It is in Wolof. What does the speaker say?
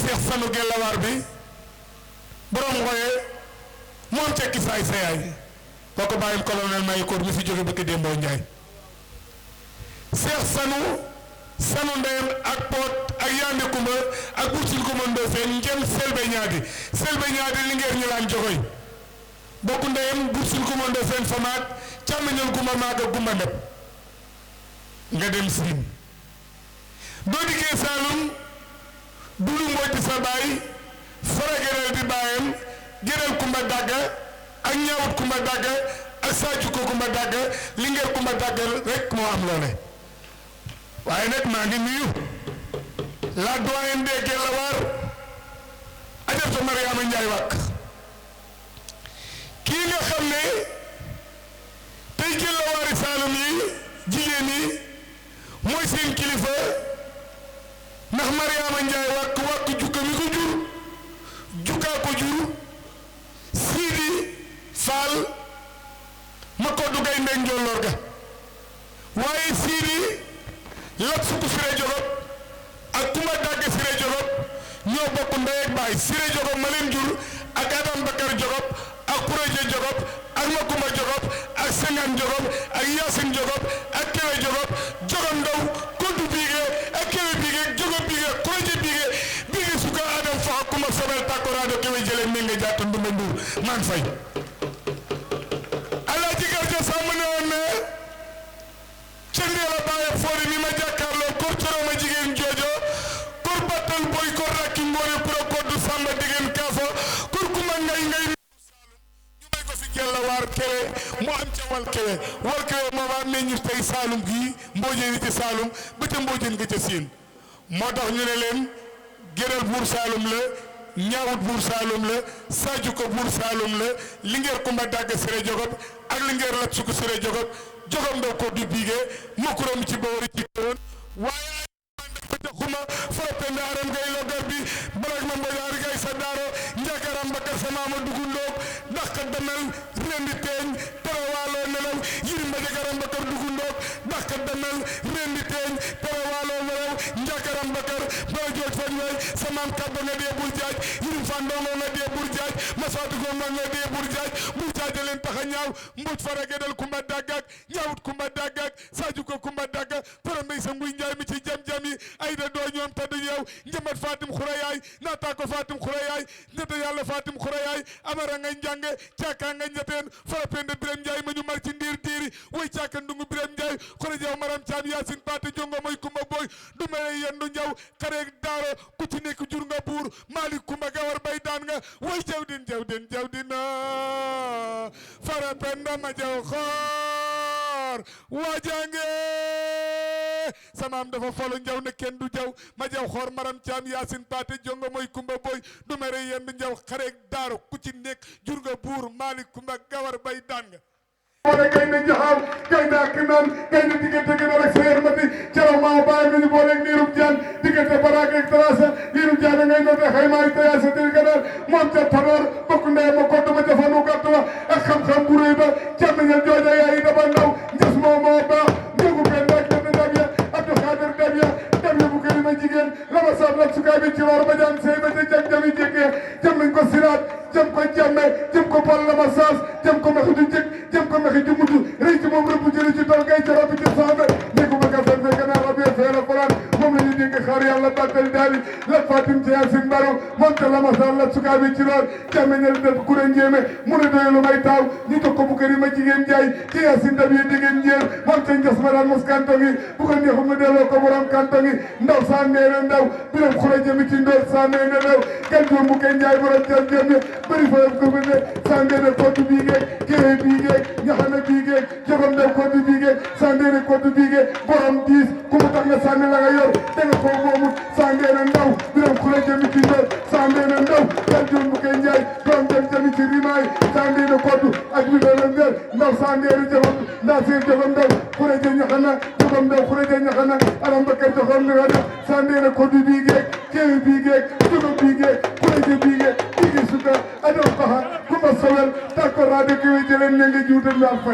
Seex Sanu Gelawaar bi borom ngoye moom cekki saay sa yaay kooku bàyyil colonel Mayikoor mi fi jóge bëgg Dembo Njaay Seex Sanu ndeyam ak Poot ak Yande Kumba ak Bursin Kumba Ndofeen ngeen Selbe ñaadi li ngeen ñu laan jogoy bokku ndeyam Bursin Kumba Ndofeen famaat càmmiñal Kumba maaga Kumba ndeb nga dem Siin doo dikkee Saalum Dudu Mbooj di sa baay Fara Gereel di baayam Gereel Kumba Dagga ak Ñaawut Kumba Dagga ak Saaju ko Kumba Dagga li ngeen Kumba Dagga rek moo am loole waaye nag maa ngi nuyu la doyenne des Gelawaar Ajaratu Mariama Njaay Wàkk kii nga xam ne tey Gelawaari Saalum yi jigéen yi mooy seen kilifa ndax Mariama Njaay Wàkk jukka mi ko jur jukkaa ko jur Siidi Faal ma ko dugay ndeg njolloor ga waaye Siidi Lat Suku Siré Jogob ak Kumba Dagge Siré Jogob ñoo bokk ndey ak baay Siré Jogob ma leen jur ak Adam Bakar Jogob ak Kureje Jogob ak Makumba Jogob ak Sengan Jogob ak Yaasin Jogob ak Kewe Jogob Jogom Ndaw Kontu Biige ak Kewe Biige Jogob Biige Kureje Biige suka Adam fa Kumba Sobel Takoraado Kewe jële Menga Jaata Ndumbe Nduur maan fay Alaaji Garja Samb ne woon ne cendeela baaye foori mi ma jàkkaarloo kor coroma jigéen joojo kor battal boy kor rakki ngoone puro koddu samba digeen kaafo kor kuma ngay ñu may ko fi Gelawaar kewe mu am ca wal kewe moo ma meññi tey Saalum gii mboojeen ci Saalum ba ca mboojeen nga ca Siin moo tax ñu ne leen Gereel buur Saalum la Ñaawut buur Saalum la Saaju ko buur Saalum la Lingeer Kumba Dagga Siré Jogob ak Lingeer Lat Suku Siré Jogob Jogom Ndaw ko du biige mukkuram ci boori ci toon waaye ko joxuma forope ndaaram ngay logar bi barak ma mboyaari gay sa daaro njakaram Bakar sa maama dugundoog dàq damel rendi teeñ terawaaloo nelaw yirim ba jakaram Bakar dugundoog dàq damel rendi teeñ terawaaloo nelaw njakaram Bakar bara jooj fañ way sa maam kabba nga dee bur jaaj yirim fandongo nga dee bur jaaj masaatu ko nga dee bur jaaj bur jaaj leen tax a ñaaw mbuuj fara gedal Kumba Daggak Ñaawut Kumba Daggak Saaju ko Kumba Dagga para mbay sa nguy njaay mi ci jam-jam yi ay da doo ñoom taddu yow njëmbat Fatim Xurayaay naata ko Fatim Xurayaay ñete yàlla Fatim Xurayaay amara nga njànge caaka nga ñeteen fara pende Birem Njaay ma ñu mar ci ndiir tiiri way caaka ndungu Birem Njaay xore jaw maram caam Yaasin Paate jongo mooy Kumba Booy du mene yendu njaw xare daaro ku ci nekk jur nga buur Maalik Kumba Gawar bay daan nga way jawdin fara penda ma jaw xoor waajange samaam dafa folu njaw ne kenn du jaw ma jaw xoor maram caam Yaasin Paate jongo mooy Kumba Booy du mere yendu njaw xare daaro ku ci nekk jur nga buur Maalik Kumba Gawar bay daan nga wala gaynde jaxaaw gaynde ak naan gaynde diggante gi doon ak sa yërmati caraw maa bàyyi nañu booleeg niirum jaan diggante baraak ak trasa niirum jaan ngay noté xaymaay tayaasa dir ganaar moom ca tanoor bokk ndey ma kodd ma jafanu gàtt wa ak xam-xam bu réy ba càmmiñal jooja yaay daba ndaw njës moo baax njugu pen dak dana dabya Abdou Xaadir dabya bu këri ma jigéen lama saab lak sukaa bi ci war ba jaan sey ba te jam-jami jéggee jam nañ ko siraat jëm ko jàmme jëm ko pal lama saas jëm ko maxi du jëkk jëm ko maxi du mutu rëy ci moom rëbb jëli ci tool ngay coro bi ci saabe ne ko bëgg a fen fekk naa rabie feela Quran moom la ñu dénk xaar yàlla bàttal daali lat Fatim ci Yaasin Baro moom te lama saas la sukaa bi ci lool jàmme ñel def kuré njéeme mu ne doyelu may taaw ñu jox ko bu këri ma jigéen jaay ci Yaasin dab yi diggéen njéer moom ca njas ma daan mos kanto gi bu ko neexum ne delloo ko borom kanto gi ndaw saa neene ndaw biram xura jëmi ci ndoor saa neene ndaw gan joom bu kenn jaay borom jam jëm bëri fa ko be sandene koddu biige kewe biige ñaxana biige jogom ndaw koddu biige sandene koddu biige borom 10 ku mu tax nga sànni la nga yor da nga ko moomu sandene ndaw biram xura jëmi ci ndoor sandene ndaw gan joom bu kenn jaay borom jam jëmi ci rimaay sandene koddu ak bi doon ngel ndaw sandene jogom ndaw seen jogom ndaw xura jë ñaxana jogom ndaw xura jë ñaxana aram bakar jogom nga def sandene koddu biige kewe biige jogom biige xura jë biige biige suka adon paha kuma sowel takko raade kewe jelen nenge juutal mi al fay